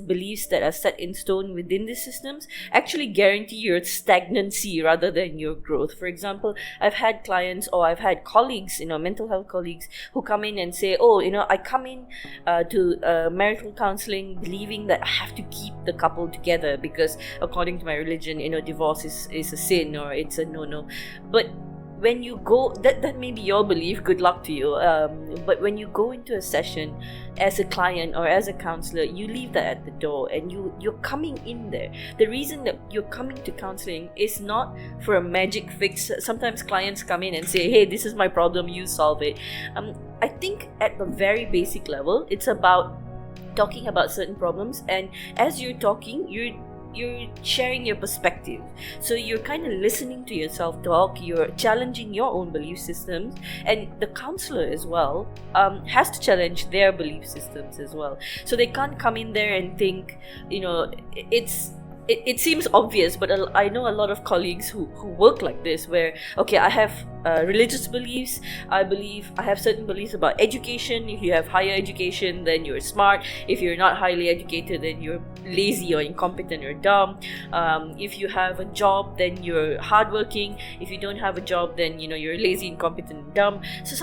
beliefs that are set in stone within these systems actually guarantee your stagnancy rather than your growth. For example, I've had clients or I've had colleagues, mental health colleagues, who come in and say, I come in to marital counseling believing that I have to keep the couple together because according to my religion, divorce is a sin or it's a no. But when you go, that may be your belief, good luck to you, but when you go into a session as a client or as a counselor, you leave that at the door, and you're coming in there. The reason that you're coming to counseling is not for a magic fix. Sometimes clients come in and say, hey, this is my problem, you solve it. I think at the very basic level, it's about talking about certain problems, and as you're talking, you're sharing your perspective. So you're kind of listening to yourself talk, you're challenging your own belief systems, and the counselor as well has to challenge their belief systems as well. So they can't come in there and think, it's it seems obvious, but I know a lot of colleagues who work like this, where, okay, I have religious beliefs, I have certain beliefs about education. If you have higher education, then you're smart. If you're not highly educated, then you're lazy or incompetent or dumb. If you have a job, then you're hardworking. If you don't have a job, then you're lazy, incompetent, and dumb. So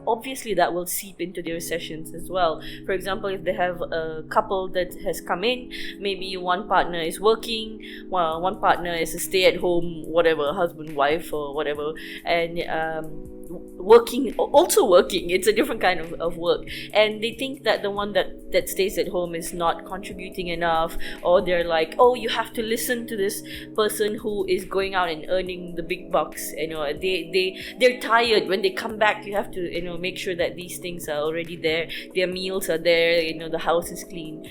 obviously that will seep into their sessions as well. For example, if they have a couple that has come in, maybe one partner is working, while one partner is a stay-at-home, whatever, husband, wife, or whatever, and also working. It's a different kind of work, and they think that the one that stays at home is not contributing enough, or they're like, oh, you have to listen to this person who is going out and earning the big bucks. They're tired when they come back. You have to make sure that these things are already there, their meals are there, the house is clean.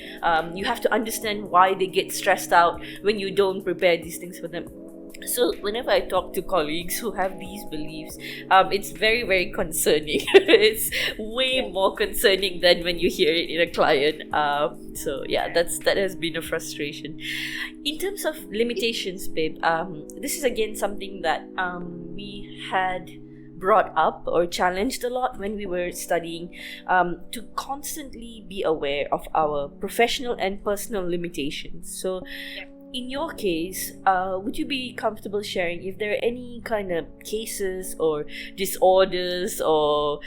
You have to understand why they get stressed out when you don't prepare these things for them. So whenever I talk to colleagues who have these beliefs, it's very, very concerning. It's way more concerning than when you hear it in a client. So yeah, that has been a frustration. In terms of limitations, babe, this is again something that we had brought up or challenged a lot when we were studying, to constantly be aware of our professional and personal limitations. So in your case, would you be comfortable sharing if there are any kind of cases or disorders or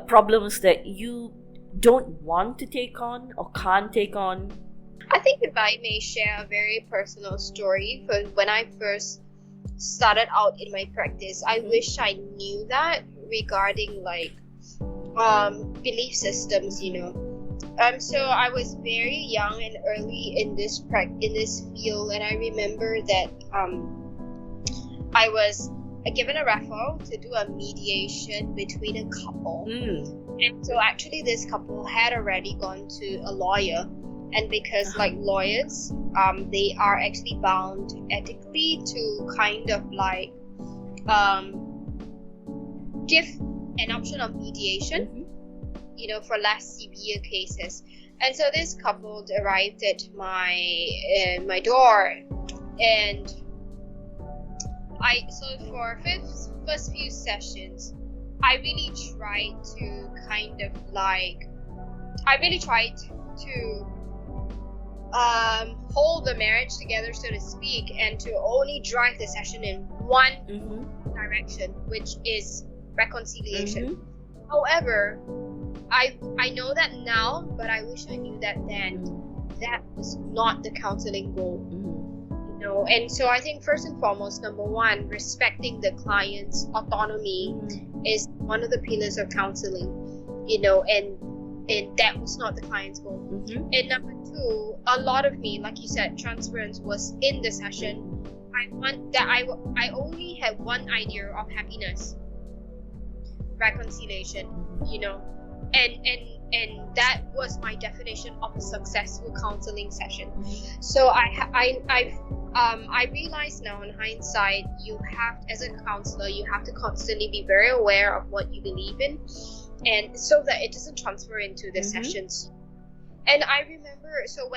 problems that you don't want to take on or can't take on? I think if I may share a very personal story, for when I first started out in my practice, I wish I knew that regarding belief systems, So I was very young and early in this field, and I remember that I was given a referral to do a mediation between a couple. And so actually this couple had already gone to a lawyer, and because lawyers, they are actually bound ethically to kind of give an option of mediation, for less severe cases. And so this couple arrived at my door, and for first few sessions, I really tried to hold the marriage together, so to speak, and to only drive the session in one direction, which is reconciliation. However, I know that now, but I wish I knew that then. That was not the counseling goal, And so I think first and foremost, number one, respecting the client's autonomy is one of the pillars of counseling, and that was not the client's goal. And number two, a lot of me, like you said, transference was in the session. I only had one idea of happiness, reconciliation, and that was my definition of a successful counseling session. So I realize now in hindsight, you have, as a counselor, you have to constantly be very aware of what you believe in, and so that it doesn't transfer into the sessions. And I remember, so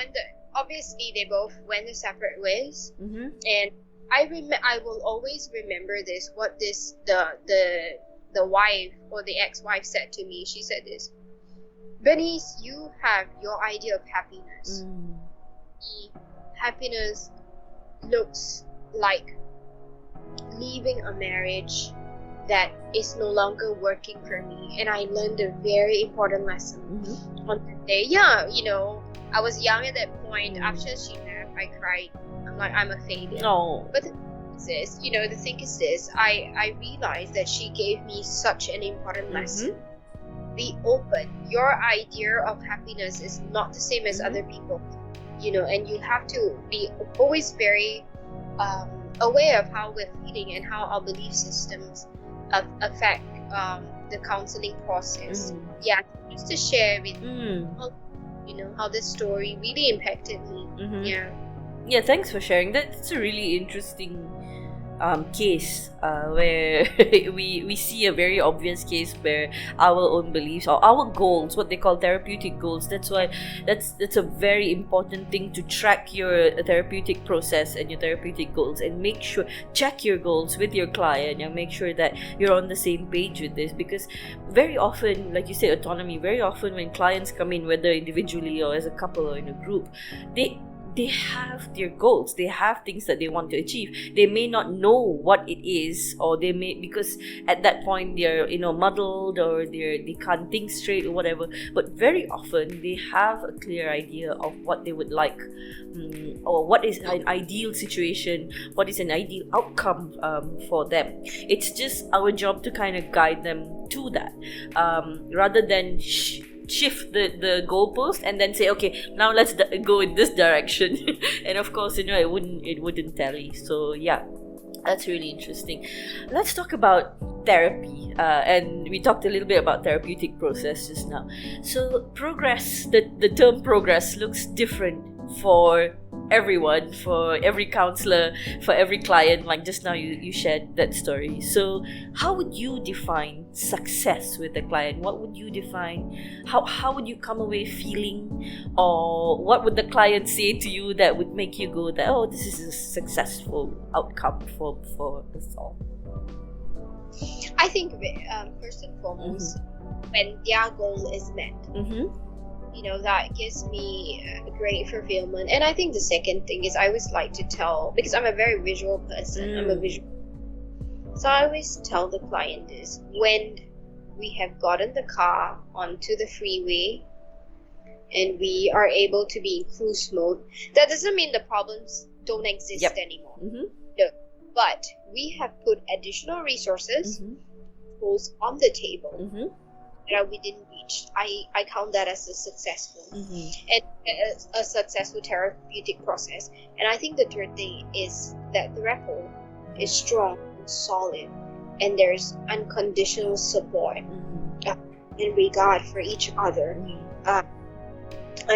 obviously they both went their separate ways, and I will always remember this, what the wife or the ex-wife said to me. She said this: Bernice, you have your idea of happiness. Happiness looks like leaving a marriage that is no longer working for me. And I learned a very important lesson on that day. Yeah, I was young at that point. After she left, I cried. I'm like, I'm a failure. No. But the thing is this, I realized that she gave me such an important lesson. Be open. Your idea of happiness is not the same as other people, and you have to be always very aware of how we're feeling and how our belief systems affect the counseling process. Yeah, just to share with how this story really impacted me. Yeah, thanks for sharing. That's a really interesting case where we see a very obvious case where our own beliefs or our goals, what they call therapeutic goals, that's why that's a very important thing to track your therapeutic process and your therapeutic goals, and make sure check your goals with your client and make sure that you're on the same page with this. Because very often, like you said, autonomy, very often when clients come in, whether individually or as a couple or in a group, they have their goals, they have things that they want to achieve. They may not know what it is, or they may, because at that point they're muddled, or they can't think straight or whatever, but very often they have a clear idea of what they would like, or what is an ideal situation, what is an ideal outcome for them. It's just our job to kind of guide them to that, rather than shift the goalpost and then say, okay, now let's go in this direction. And of course, it wouldn't tally. So yeah, that's really interesting. Let's talk about therapy, and we talked a little bit about therapeutic process just now. So progress, the term progress looks different for everyone, for every counselor, for every client. Like just now you shared that story. So how would you define success with a client? What would you define, how would you come away feeling, or what would the client say to you that would make you go that, oh, this is a successful outcome for us all? I think first and foremost, when their goal is met, that gives me a great fulfillment. And I think the second thing is, I always like to tell, because I'm a very visual person, so I always tell the client this: when we have gotten the car onto the freeway and we are able to be in cruise mode, that doesn't mean the problems don't exist anymore. No, but we have put additional resources tools on the table that we didn't reach. I count that as a successful and a successful therapeutic process. And I think the third thing is that the rapport is strong and solid, and there's unconditional support and regard for each other. I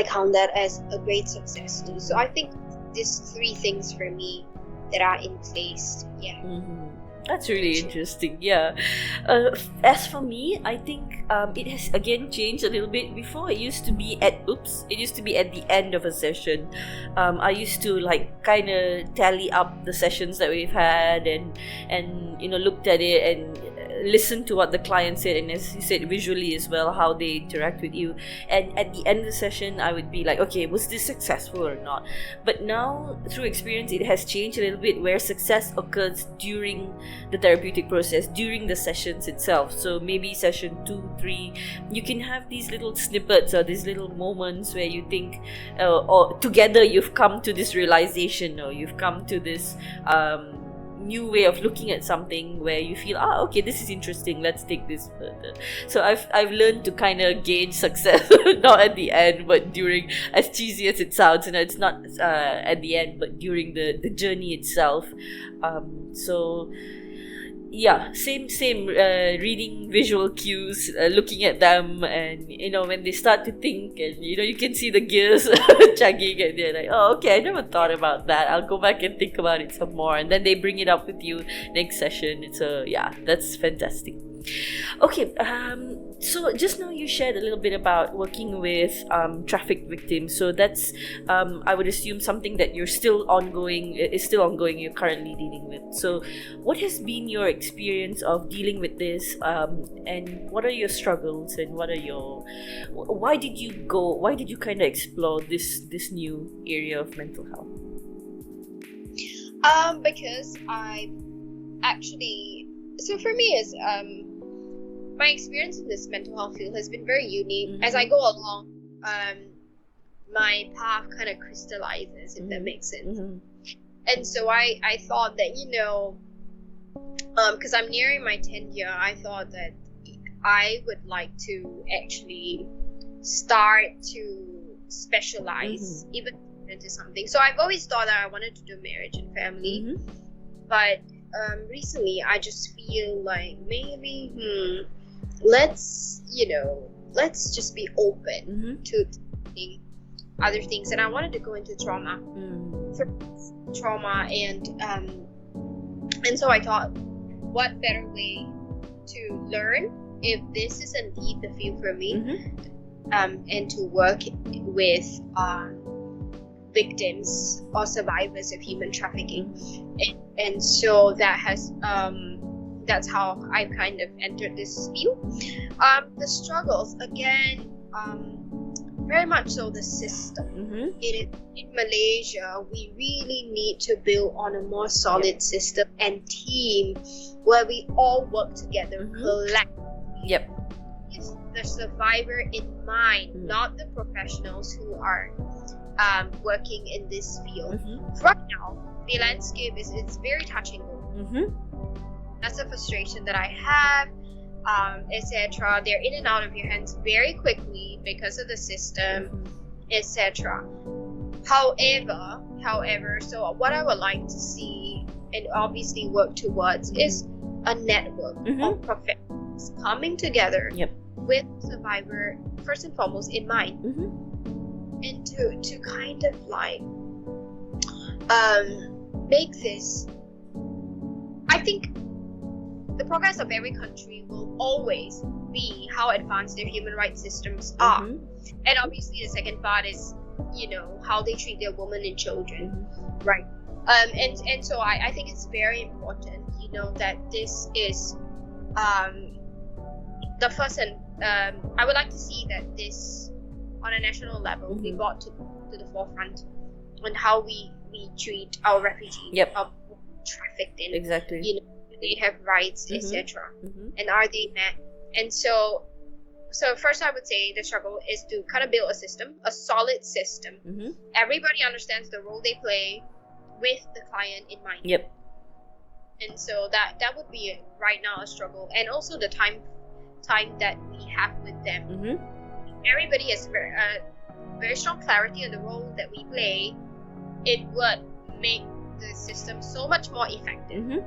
count that as a great success too. So I think these three things for me that are in place. That's really interesting. Yeah. As for me, I think it has again changed a little bit. Before, it used to be at the end of a session. I used to kind of tally up the sessions that we've had, and looked at it and listen to what the client said, and as you said, visually as well, how they interact with you. And at the end of the session, I would be like, okay, was this successful or not? But now, through experience, it has changed a little bit, where success occurs during the therapeutic process, during the sessions itself. So maybe session 2, 3, you can have these little snippets or these little moments where you think, or together you've come to this realization, or you've come to this new way of looking at something, where you feel, okay, this is interesting, let's take this further. So I've learned to kind of gauge success not at the end, but during, as cheesy as it sounds, it's not at the end, but during the journey itself. So yeah, same reading visual cues, looking at them, and when they start to think, and you can see the gears chugging, and they're like, oh, okay, I never thought about that, I'll go back and think about it some more, and then they bring it up with you next session. So yeah, that's fantastic. Okay, so just now you shared a little bit about working with traffic victims. So that's, I would assume, something that is still ongoing, you're currently dealing with. So what has been your experience of dealing with this, and what are your struggles, and why did you kind of explore this new area of mental health? Because so for me is my experience in this mental health field has been very unique. As I go along, my path kind of crystallizes, if that makes sense. And so I thought that, because I'm nearing my 10th year, I thought that I would like to actually start to specialize even into something. So I've always thought that I wanted to do marriage and family, but recently I just feel like maybe let's just be open to other things. And I wanted to go into trauma, and And so I thought, what better way to learn if this is indeed the field for me, and to work with victims or survivors of human trafficking. And so that's how I kind of entered this field. The struggles, again, very much so the system. In Malaysia, we really need to build on a more solid system and team where we all work together collectively. With the survivor in mind, not the professionals who are working in this field. Right now, the landscape is very touch and go. That's a frustration that I have, etc. They're in and out of your hands very quickly because of the system, etc. However, so what I would like to see and obviously work towards is a network of professionals coming together with survivor first and foremost in mind, and to kind of like make this. I think the progress of every country will always be how advanced their human rights systems are, and obviously the second part is, you know, how they treat their women and children, right? And so I think it's very important, you know, that this is the first, and I would like to see that this on a national level be brought to the forefront on how we treat our refugees, our trafficked in, you know, do they have rights, etc., and are they met? And so first I would say the struggle is to kind of build a system, a solid system. Everybody understands the role they play with the client in mind. And so that would be right now a struggle, and also the time that we have with them. Everybody has very strong clarity on the role that we play. It would make the system so much more effective.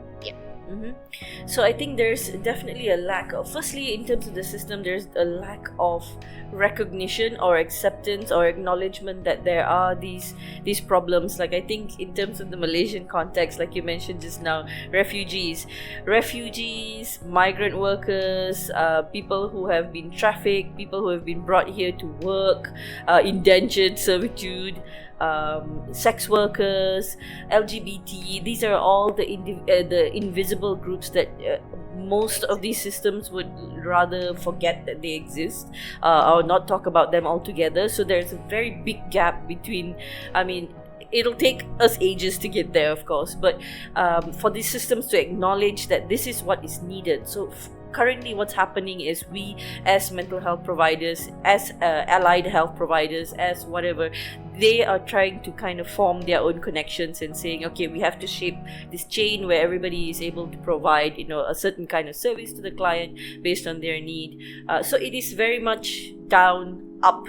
So I think there's definitely a lack of, firstly, in terms of the system, there's a lack of recognition or acceptance or acknowledgement that there are these problems. Like, I think in terms of the Malaysian context, like you mentioned just now, refugees, migrant workers, people who have been trafficked, people who have been brought here to work, indentured servitude, sex workers, LGBT. These are all the invisible groups that most of these systems would rather forget that they exist, or not talk about them altogether. So there's a very big gap between, I mean, it'll take us ages to get there, of course, but for these systems to acknowledge that this is what is needed. So currently what's happening is we as mental health providers, as allied health providers, as whatever, they are trying to kind of form their own connections and saying, okay, we have to shape this chain where everybody is able to provide, you know, a certain kind of service to the client based on their need. So it is very much down up.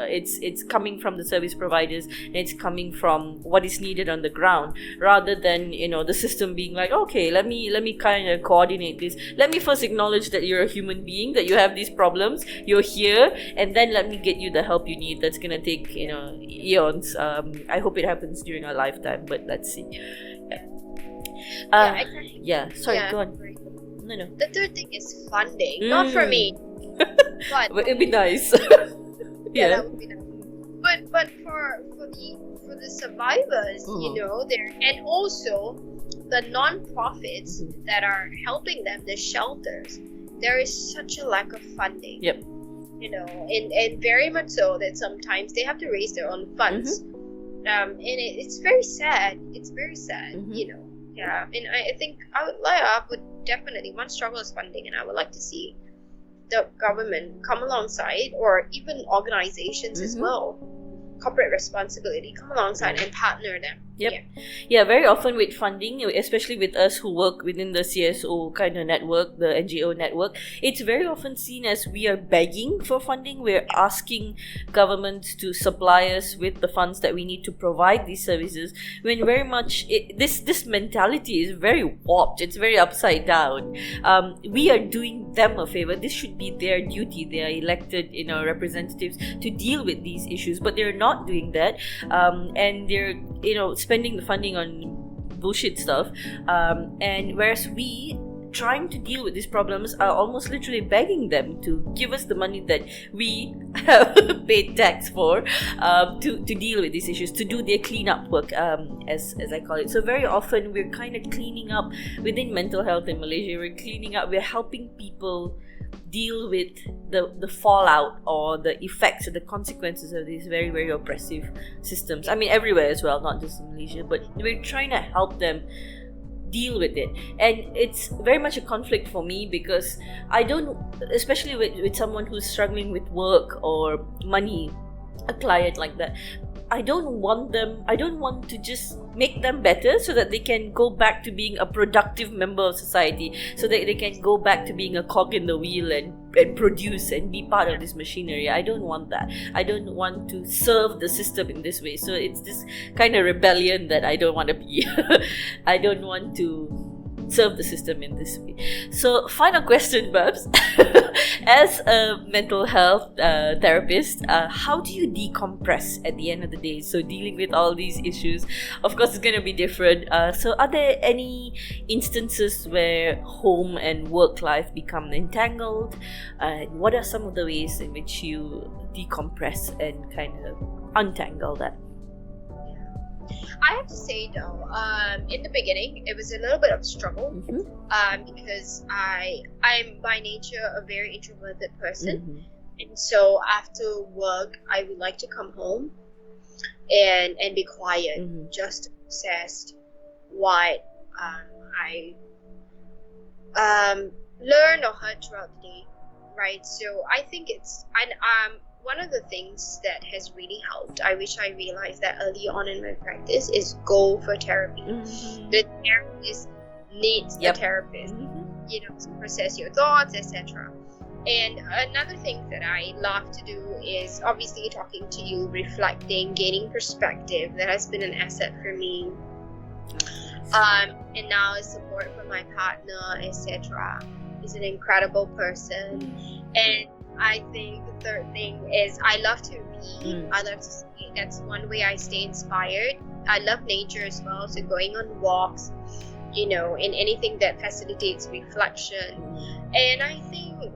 It's coming from the service providers, and it's coming from what is needed on the ground, rather than, you know, the system being like, okay, let me kind of coordinate this. Let me first acknowledge that you're a human being, that you have these problems, you're here, and then let me get you the help you need. That's gonna take, you know, eons. I hope it happens during our lifetime, but let's see. Exactly. Sorry, Yeah. go on. No. The third thing is funding. Not for me, but It'd be nice. that would be nice. But for the survivors, you know, there, and also the non-profits that are helping them, the shelters, there is such a lack of funding. You know, and very much so that sometimes they have to raise their own funds. And it's very sad. It's very sad, you know. Yeah, and I think I would definitely, one struggle is funding, and I would like to see the government come alongside, or even organizations as well, corporate responsibility, come alongside and partner them. Yeah, very often with funding, especially with us who work within the CSO kind of network, the NGO network, it's very often seen as we are begging for funding. We're asking governments to supply us with the funds that we need to provide these services, when very much this mentality is very warped. It's very upside down. We are doing them a favor. This should be their duty. They are elected, you know, representatives to deal with these issues, but they're not doing that, and they're, you know, spending the funding on bullshit stuff, and whereas we trying to deal with these problems are almost literally begging them to give us the money that we have paid tax for, to deal with these issues, to do their cleanup work, as I call it. So very often we're kind of cleaning up within mental health in Malaysia. We're helping people deal with the fallout or the effects or the consequences of these very, very oppressive systems. I mean, everywhere as well, not just in Malaysia, but we're trying to help them deal with it. And it's very much a conflict for me, because I don't, especially with someone who's struggling with work or money, a client like that, I don't want to just make them better so that they can go back to being a productive member of society, so that they can go back to being a cog in the wheel and produce and be part of this machinery. I don't want that. I don't want to serve the system in this way. So it's this kind of rebellion that I don't want to be. I don't want to serve the system in this way. So final question, Babs. As a mental health therapist, how do you decompress at the end of the day? So dealing with all these issues, of course, it's going to be different. So are there any instances where home and work life become entangled? What are some of the ways in which you decompress and kind of untangle that? I have to say though, in the beginning, it was a little bit of a struggle, because I'm by nature a very introverted person, and so after work, I would like to come home and be quiet, just to process what I learned or heard throughout the day, right? So I think it's one of the things that has really helped, I wish I realized that early on in my practice, is go for therapy. The therapist needs the therapist, to process your thoughts, etc. And another thing that I love to do is obviously talking to you, reflecting, gaining perspective. That has been an asset for me. And now support from my partner, etc. He's an incredible person. And I think the third thing is I love to read. I love to see. That's one way I stay inspired. I love nature as well, so going on walks, and anything that facilitates reflection. And I think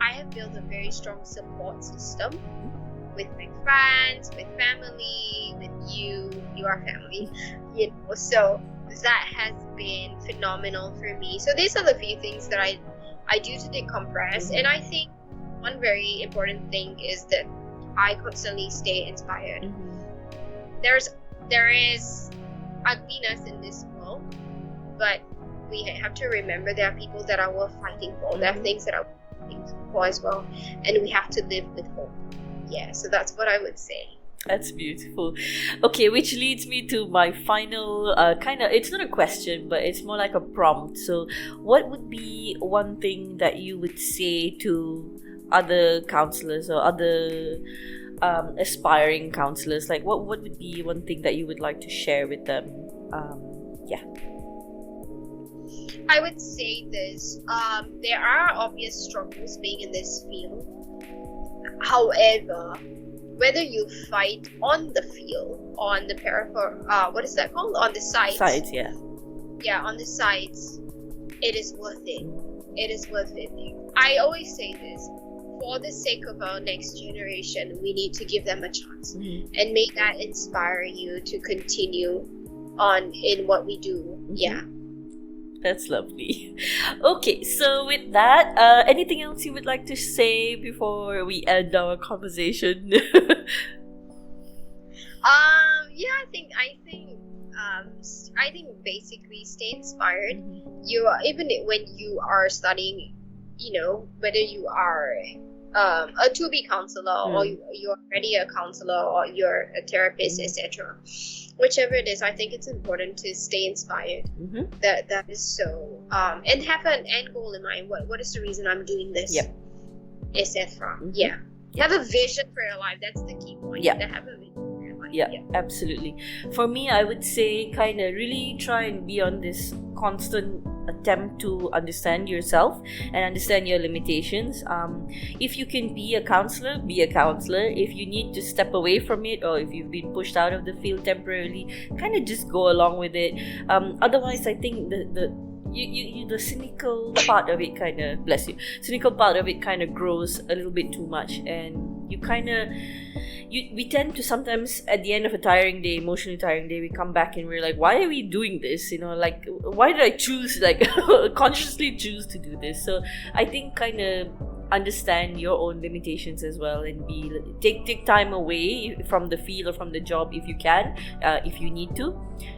I have built a very strong support system with my friends, with family, with you are family, so that has been phenomenal for me. So these are the few things that I do to decompress. And I think one very important thing is that I constantly stay inspired. There is ugliness in this world, but we have to remember there are people that are worth fighting for. There are things that are worth fighting for as well, and we have to live with hope. Yeah, so that's what I would say. That's beautiful. Okay, which leads me to my final it's not a question, but it's more like a prompt. So what would be one thing that you would say to other counselors or other aspiring counselors? Like what would be one thing that you would like to share with them? I would say this. There are obvious struggles being in this field. However, whether you fight on the field, on the what is that called? On the sides. Sides, yeah. Yeah, on the sides, it is worth it. It is worth it. I always say this. For the sake of our next generation, we need to give them a chance, and make that inspire you to continue on in what we do. Yeah. That's lovely. Okay, so with that, anything else you would like to say before we end our conversation? I think basically stay inspired. You are, even when you are studying, whether you are a to-be counselor or you're already a counselor or you're a therapist, etc. Whichever it is, I think it's important to stay inspired. That is so, and have an end goal in mind. What is the reason I'm doing this? Etc. Yeah. Have a vision for your life. That's the key point. To have a vision for your life. Yeah, absolutely. For me, I would say kind of really try and be on this constant attempt to understand yourself and understand your limitations. If you can be a counselor, be a counselor. If you need to step away from it, or if you've been pushed out of the field temporarily, kind of just go along with it. Otherwise, I think the cynical part of it kind of, bless you, cynical part of it kind of grows a little bit too much, and we tend to sometimes, at the end of a tiring day, emotionally tiring day, we come back and we're like, why are we doing this? Like, why did I choose, like, consciously choose to do this? So I think kind of understand your own limitations as well, and take time away from the field or from the job if you can, if you need to.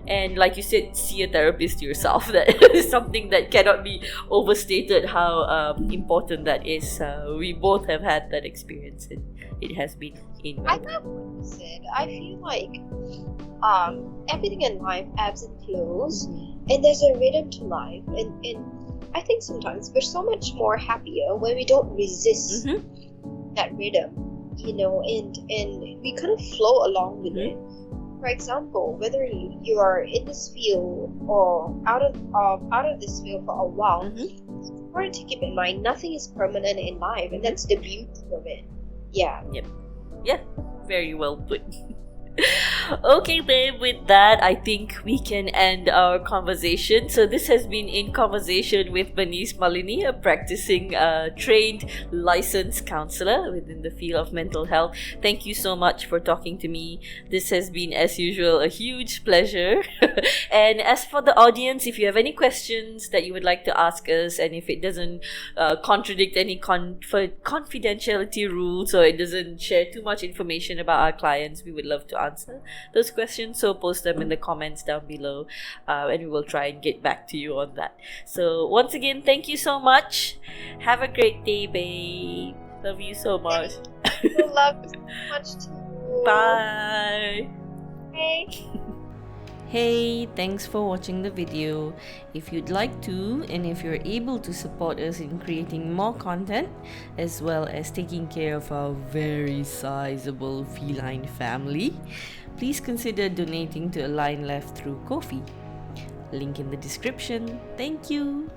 And like you said, see a therapist yourself. That is something that cannot be overstated, how important that is. We both have had that experience, and it has been I love what you said. I feel like everything in life ebbs and flows, and there's a rhythm to life, and I think sometimes we're so much more happier when we don't resist that rhythm, and we kind of flow along with it. For example, whether you are in this field or out of this field for a while, it's important to keep in mind nothing is permanent in life, and that's the beauty of it. Yeah. Yep. Yeah, very well put. Okay, then with that, I think we can end our conversation. So this has been In Conversation with Bernice Malini, a practicing trained licensed counselor within the field of mental health. Thank you so much for talking to me. This has been, as usual, a huge pleasure. And as for the audience, if you have any questions that you would like to ask us, and if it doesn't contradict any confidentiality rules, or it doesn't share too much information about our clients, we would love to answer those questions. So post them in the comments down below, and we will try and get back to you on that. So once again, thank you so much. Have a great day, babe. Love you so much. Love you so much too. Bye. Hey. Hey, thanks for watching the video. If you'd like to, and if you're able to support us in creating more content, as well as taking care of our very sizable feline family, please consider donating to Align Left through Ko-fi. Link in the description. Thank you.